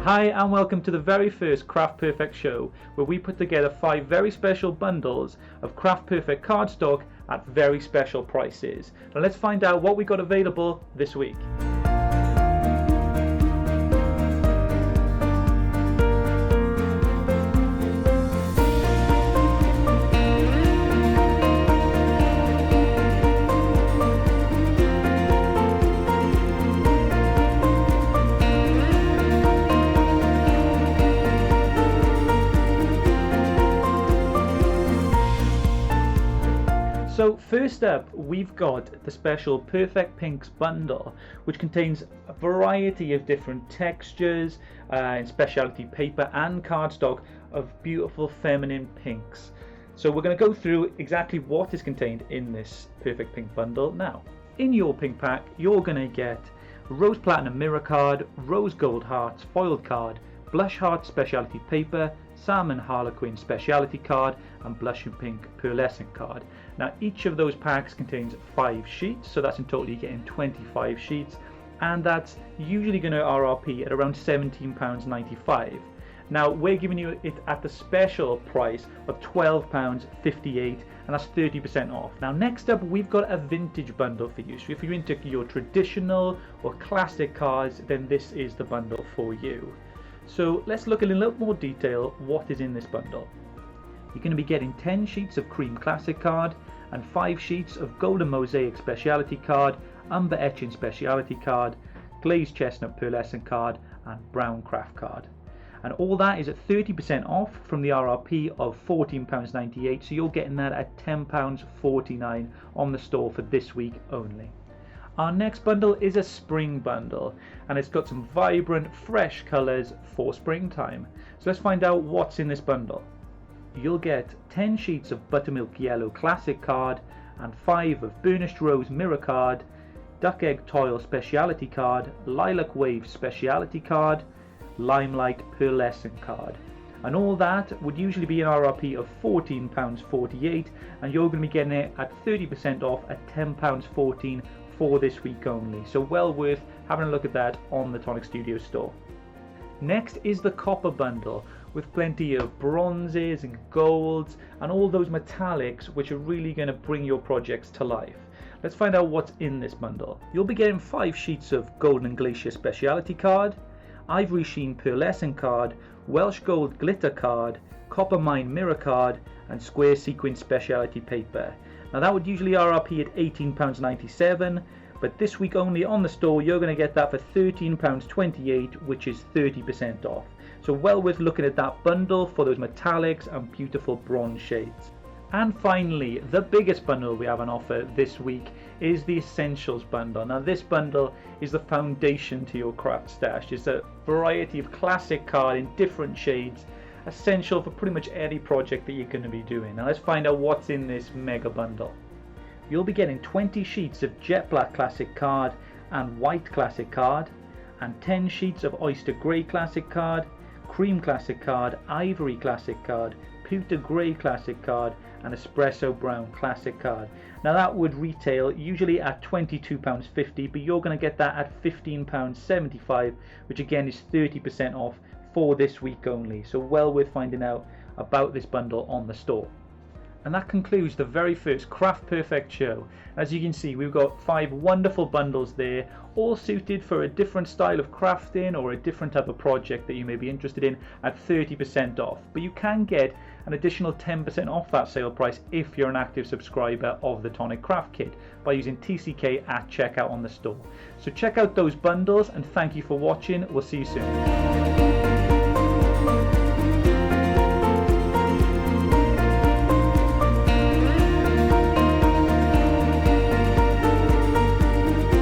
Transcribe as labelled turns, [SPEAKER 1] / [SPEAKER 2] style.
[SPEAKER 1] Hi and welcome to the very first Craft Perfect show, where we put together 5 very special bundles of Craft Perfect cardstock at very special prices. Now let's find out what we got available this week. So first up, we've got the special Perfect Pinks bundle, which contains a variety of different textures and specialty paper and cardstock of beautiful feminine pinks. So we're going to go through exactly what is contained in this Perfect Pink bundle now. In your pink pack, you're going to get Rose Platinum Mirror Card, Rose Gold Hearts Foiled Card, Blush Heart Specialty Paper, Salmon Harlequin Specialty Card, and Blush and Pink Pearlescent Card. Now each of those packs contains 5 sheets, so that's in total you're getting 25 sheets, and that's usually going to RRP at around £17.95. Now we're giving you it at the special price of £12.58, and that's 30% off. Now next up, we've got a vintage bundle for you. So if you're into your traditional or classic cards, then this is the bundle for you. So let's look in a little more detail what is in this bundle. You're going to be getting 10 sheets of Cream Classic Card and 5 sheets of Golden Mosaic Speciality Card, Umber Etching Speciality Card, Glazed Chestnut Pearlescent Card, and Brown Craft Card. And all that is at 30% off from the RRP of £14.98, so you're getting that at £10.49 on the store for this week only. Our next bundle is a spring bundle, and it's got some vibrant, fresh colours for springtime. So let's find out what's in this bundle. You'll get 10 sheets of Buttermilk Yellow Classic Card and 5 of Burnished Rose Mirror Card, Duck Egg Toil Speciality Card, Lilac Wave Speciality Card, Limelight Pearlescent Card. And all that would usually be an RRP of £14.48, and you're going to be getting it at 30% off at £10.14 for this week only, so well worth having a look at that on the Tonic Studio store. Next is the copper bundle, with plenty of bronzes and golds and all those metallics which are really going to bring your projects to life. Let's find out what's in this bundle. You'll be getting 5 sheets of Golden Glacier Speciality Card, Ivory Sheen Pearlescent Card, Welsh Gold Glitter Card, Copper Mine Mirror Card, and Square Sequin Speciality Paper. Now that would usually RRP at £18.97, but this week only on the store you're going to get that for £13.28, which is 30% off. So well worth looking at that bundle for those metallics and beautiful bronze shades. And finally, the biggest bundle we have on offer this week is the Essentials bundle. Now this bundle is the foundation to your craft stash. It's a variety of classic card in different shades, essential for pretty much any project that you're going to be doing. Now let's find out what's in this mega bundle. You'll be getting 20 sheets of Jet Black Classic Card and White Classic Card, and 10 sheets of Oyster Grey Classic Card, Cream Classic Card, Ivory Classic Card, Pewter Grey Classic Card, and Espresso Brown Classic Card. Now that would retail usually at £22.50, but you're going to get that at £15.75, which again is 30% off for this week only, so well worth finding out about this bundle on the store. And that concludes the very first Craft Perfect show. As you can see, we've got 5 wonderful bundles there, all suited for a different style of crafting or a different type of project that you may be interested in at 30% off. But you can get an additional 10% off that sale price if you're an active subscriber of the Tonic Craft Kit by using TCK at checkout on the store. So check out those bundles, and thank you for watching. We'll see you soon.